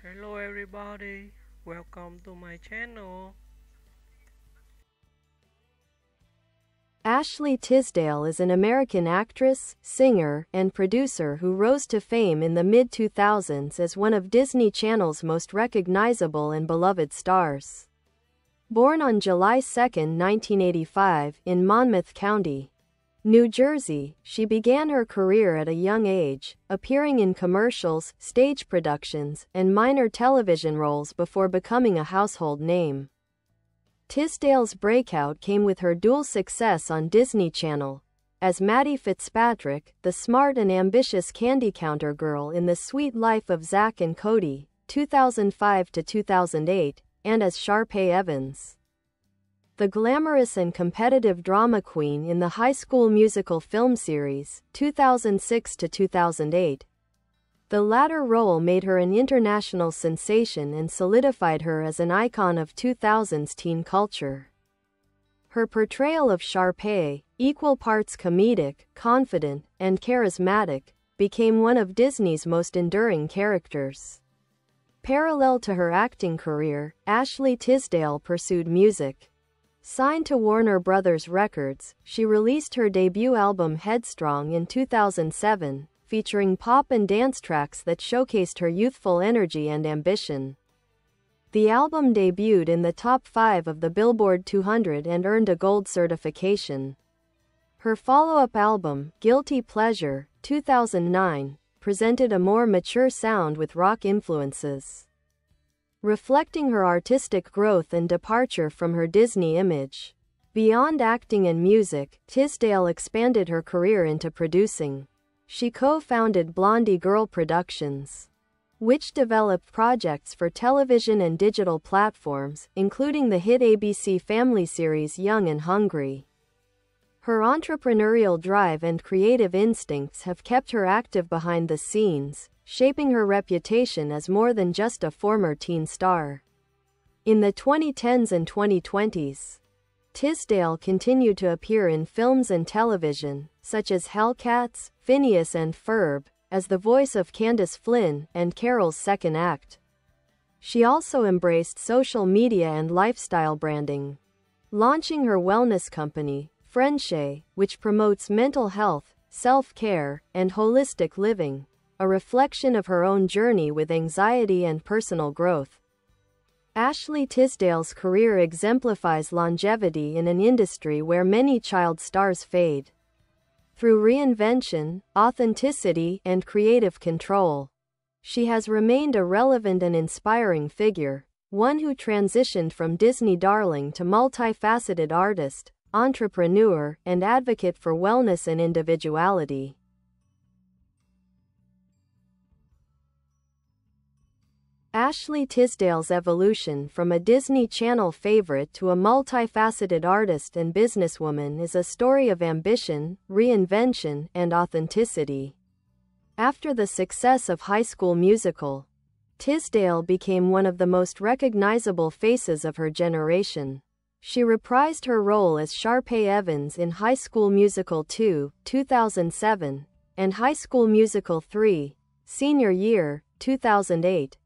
Hello everybody, welcome to my channel. Ashley Tisdale is an American actress, singer, and producer who rose to fame in the mid-2000s as one of Disney Channel's most recognizable and beloved stars. Born on July 2, 1985, in Monmouth County, New Jersey, she began her career at a young age, appearing in commercials, stage productions, and minor television roles before becoming a household name. Tisdale's breakout came with her dual success on Disney Channel, as Maddie Fitzpatrick, the smart and ambitious candy counter girl in The Sweet Life of Zack and Cody, 2005 to 2008, and as Sharpay Evans, the glamorous and competitive drama queen in the High School Musical film series, 2006 to 2008. The latter role made her an international sensation and solidified her as an icon of 2000s teen culture. Her portrayal of Sharpay, equal parts comedic, confident, and charismatic, became one of Disney's most enduring characters. Parallel to her acting career, Ashley Tisdale pursued music. Signed to Warner Brothers Records, she released her debut album Headstrong in 2007, featuring pop and dance tracks that showcased her youthful energy and ambition. The album debuted in the top 5 of the Billboard 200 and earned a gold certification. Her follow-up album, Guilty Pleasure, 2009, presented a more mature sound with rock influences, reflecting her artistic growth and departure from her Disney image. Beyond acting and music, Tisdale expanded her career into producing. She co-founded Blondie Girl Productions, which developed projects for television and digital platforms, including the hit ABC family series Young and Hungry. Her entrepreneurial drive and creative instincts have kept her active behind the scenes, shaping her reputation as more than just a former teen star. In the 2010s and 2020s, Tisdale continued to appear in films and television, such as Hellcats, Phineas and Ferb, as the voice of Candace Flynn, and Carol's second act. She also embraced social media and lifestyle branding, launching her wellness company, Friendshay, which promotes mental health, self-care, and holistic living, a reflection of her own journey with anxiety and personal growth. Ashley Tisdale's career exemplifies longevity in an industry where many child stars fade. Through reinvention, authenticity, and creative control, she has remained a relevant and inspiring figure, one who transitioned from Disney darling to multifaceted artist, entrepreneur, and advocate for wellness and individuality. Ashley Tisdale's evolution from a Disney Channel favorite to a multifaceted artist and businesswoman is a story of ambition, reinvention, and authenticity. After the success of High School Musical, Tisdale became one of the most recognizable faces of her generation. She reprised her role as Sharpay Evans in High School Musical 2, 2007, and High School Musical 3, Senior Year, 2008.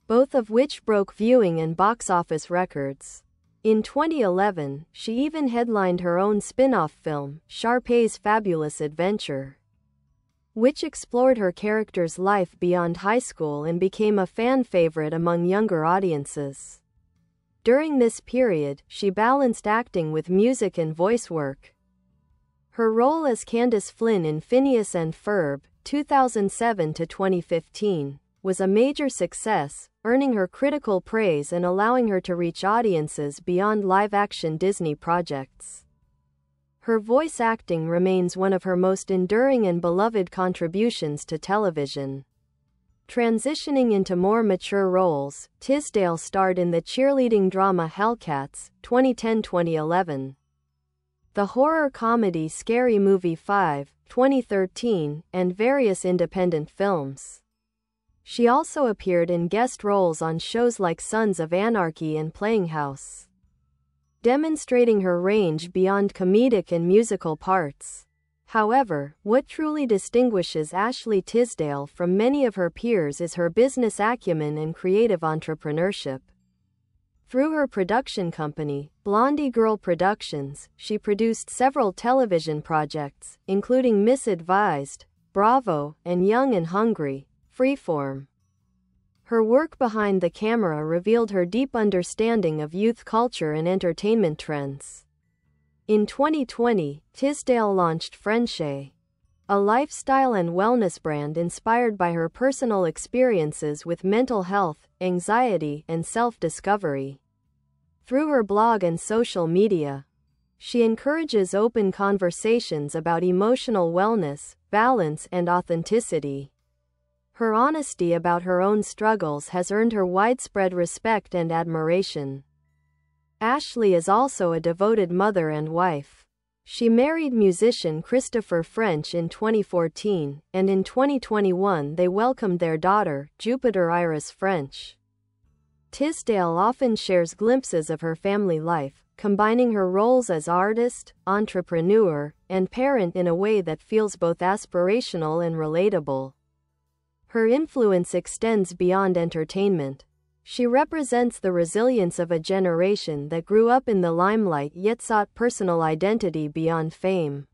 Both of which broke viewing and box office records. In 2011, she even headlined her own spin-off film, Sharpay's Fabulous Adventure, which explored her character's life beyond high school and became a fan favorite among younger audiences. During this period, she balanced acting with music and voice work. Her role as Candace Flynn in Phineas and Ferb, 2007 to 2015, was a major success, earning her critical praise and allowing her to reach audiences beyond live-action Disney projects. Her voice acting remains one of her most enduring and beloved contributions to television. Transitioning into more mature roles, Tisdale starred in the cheerleading drama Hellcats, 2010-2011, the horror comedy Scary Movie 5, 2013, and various independent films. She also appeared in guest roles on shows like Sons of Anarchy and Playing House, demonstrating her range beyond comedic and musical parts. However, what truly distinguishes Ashley Tisdale from many of her peers is her business acumen and creative entrepreneurship. Through her production company, Blondie Girl Productions, she produced several television projects, including Misadvised, Bravo, and Young and Hungry, Freeform. Her work behind the camera revealed her deep understanding of youth culture and entertainment trends. In 2020, Tisdale launched Sharpay, a lifestyle and wellness brand inspired by her personal experiences with mental health, anxiety, and self-discovery. Through her blog and social media, she encourages open conversations about emotional wellness, balance, and authenticity. Her honesty about her own struggles has earned her widespread respect and admiration. Ashley is also a devoted mother and wife. She married musician Christopher French in 2014, and in 2021 they welcomed their daughter, Jupiter Iris French. Tisdale often shares glimpses of her family life, combining her roles as artist, entrepreneur, and parent in a way that feels both aspirational and relatable. Her influence extends beyond entertainment. She represents the resilience of a generation that grew up in the limelight yet sought personal identity beyond fame.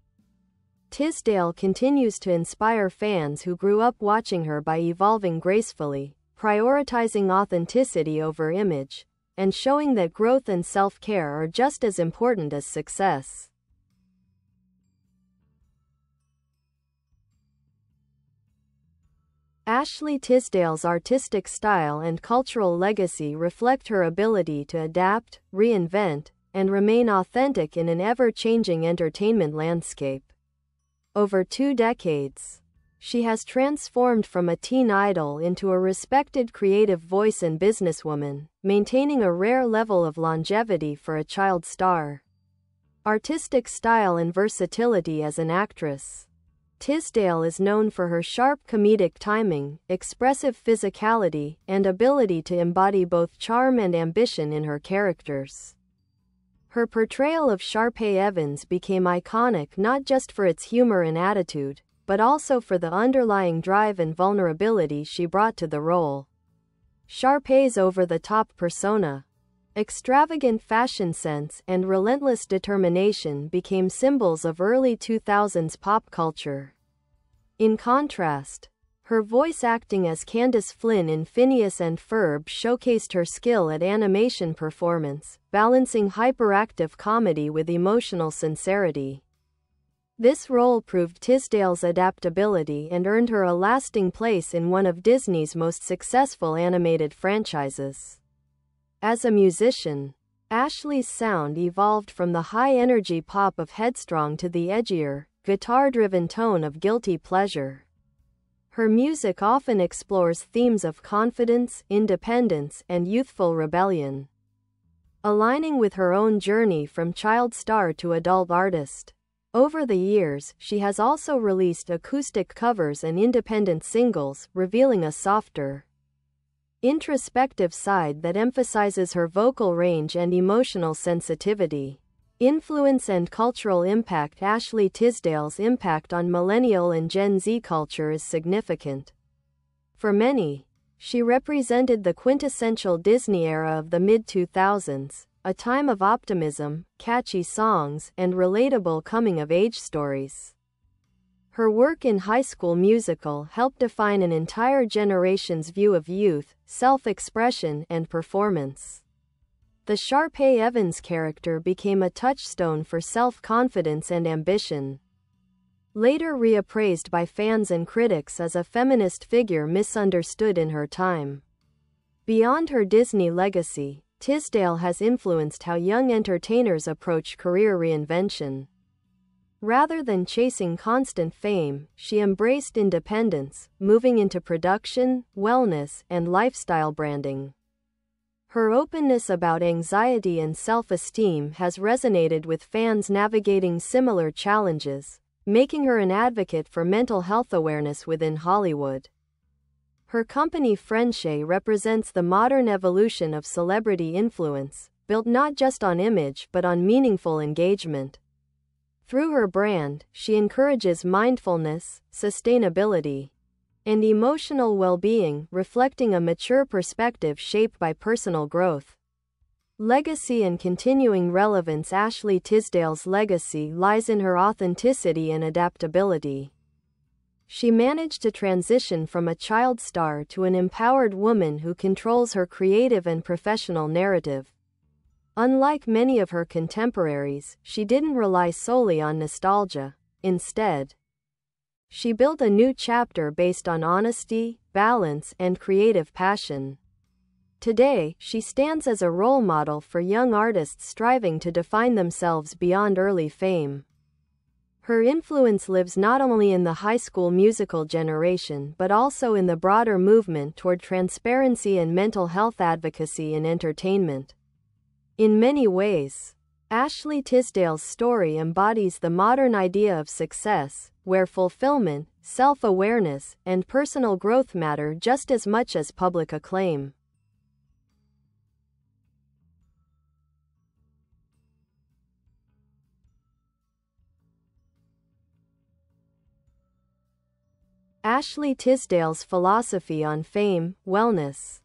Tisdale continues to inspire fans who grew up watching her by evolving gracefully, prioritizing authenticity over image, and showing that growth and self-care are just as important as success. Ashley Tisdale's artistic style and cultural legacy reflect her ability to adapt, reinvent, and remain authentic in an ever-changing entertainment landscape. Over 2 decades, she has transformed from a teen idol into a respected creative voice and businesswoman, maintaining a rare level of longevity for a child star. Artistic style and versatility as an actress. Tisdale is known for her sharp comedic timing, expressive physicality, and ability to embody both charm and ambition in her characters. Her portrayal of Sharpay Evans became iconic not just for its humor and attitude, but also for the underlying drive and vulnerability she brought to the role. Sharpay's over-the-top persona, extravagant fashion sense, and relentless determination became symbols of early 2000s pop culture. In contrast, her voice acting as Candace Flynn in Phineas and Ferb showcased her skill at animation performance, balancing hyperactive comedy with emotional sincerity. This role proved Tisdale's adaptability and earned her a lasting place in one of Disney's most successful animated franchises. As a musician, Ashley's sound evolved from the high-energy pop of Headstrong to the edgier, guitar-driven tone of Guilty Pleasure. Her music often explores themes of confidence, independence, and youthful rebellion, aligning with her own journey from child star to adult artist. Over the years, she has also released acoustic covers and independent singles, revealing a softer, introspective side that emphasizes her vocal range and emotional sensitivity. Influence and cultural impact. Ashley Tisdale's impact on millennial and Gen Z culture is significant. For many, she represented the quintessential Disney era of the mid-2000s, a time of optimism, catchy songs, and relatable coming-of-age stories. Her work in High School Musical helped define an entire generation's view of youth, self-expression, and performance. The Sharpay Evans character became a touchstone for self-confidence and ambition. Later reappraised by fans and critics as a feminist figure misunderstood in her time. Beyond her Disney legacy, Tisdale has influenced how young entertainers approach career reinvention. Rather than chasing constant fame, she embraced independence, moving into production, wellness, and lifestyle branding. Her openness about anxiety and self-esteem has resonated with fans navigating similar challenges, making her an advocate for mental health awareness within Hollywood. Her company Sharpay represents the modern evolution of celebrity influence, built not just on image but on meaningful engagement. Through her brand, she encourages mindfulness, sustainability, and emotional well-being, reflecting a mature perspective shaped by personal growth. Legacy and continuing relevance. Ashley Tisdale's legacy lies in her authenticity and adaptability. She managed to transition from a child star to an empowered woman who controls her creative and professional narrative. Unlike many of her contemporaries, she didn't rely solely on nostalgia. Instead, she built a new chapter based on honesty, balance, and creative passion. Today, she stands as a role model for young artists striving to define themselves beyond early fame. Her influence lives not only in the high school musical generation but also in the broader movement toward transparency and mental health advocacy in entertainment. In many ways, Ashley Tisdale's story embodies the modern idea of success, where fulfillment, self-awareness, and personal growth matter just as much as public acclaim. Ashley Tisdale's philosophy on fame, wellness,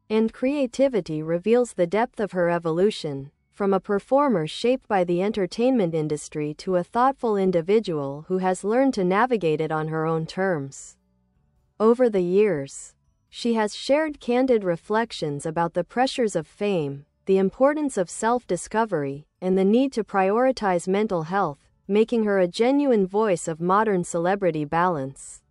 and creativity reveals the depth of her evolution, from a performer shaped by the entertainment industry to a thoughtful individual who has learned to navigate it on her own terms. Over the years, she has shared candid reflections about the pressures of fame, the importance of self-discovery, and the need to prioritize mental health, making her a genuine voice of modern celebrity balance.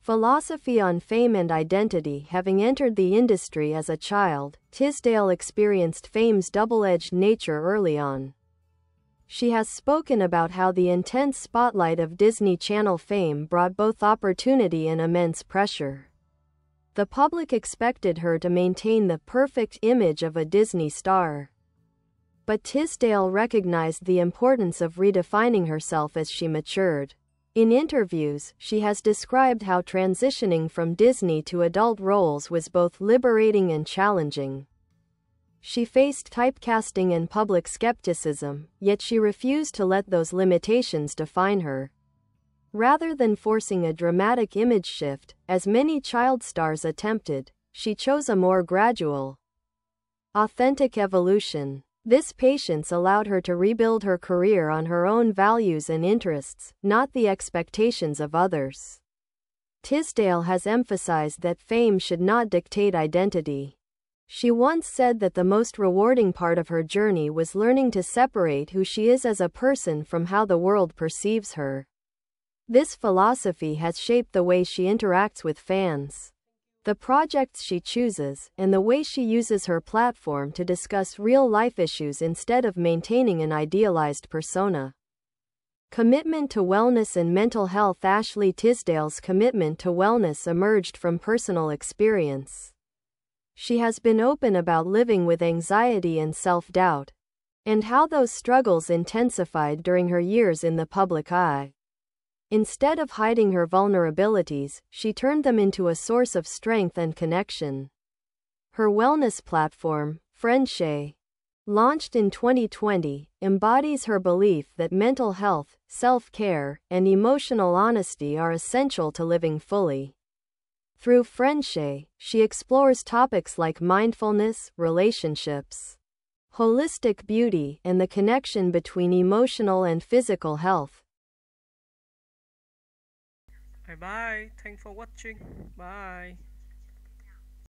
Philosophy on fame and identity. Having entered the industry as a child, Tisdale experienced fame's double-edged nature early on. She has spoken about how the intense spotlight of Disney Channel fame brought both opportunity and immense pressure. The public expected her to maintain the perfect image of a Disney star. But Tisdale recognized the importance of redefining herself as she matured. In interviews, she has described how transitioning from Disney to adult roles was both liberating and challenging. She faced typecasting and public skepticism, yet she refused to let those limitations define her. Rather than forcing a dramatic image shift, as many child stars attempted, she chose a more gradual, authentic evolution. This patience allowed her to rebuild her career on her own values and interests, not the expectations of others. Tisdale has emphasized that fame should not dictate identity. She once said that the most rewarding part of her journey was learning to separate who she is as a person from how the world perceives her. This philosophy has shaped the way she interacts with fans, the projects she chooses, and the way she uses her platform to discuss real-life issues instead of maintaining an idealized persona. Commitment to wellness and mental health. Ashley Tisdale's commitment to wellness emerged from personal experience. She has been open about living with anxiety and self-doubt, and how those struggles intensified during her years in the public eye. Instead of hiding her vulnerabilities, she turned them into a source of strength and connection. Her wellness platform, Sharpay, launched in 2020, embodies her belief that mental health, self-care, and emotional honesty are essential to living fully. Through Sharpay, she explores topics like mindfulness, relationships, holistic beauty, and the connection between emotional and physical health. Bye bye. Thanks for watching. Bye.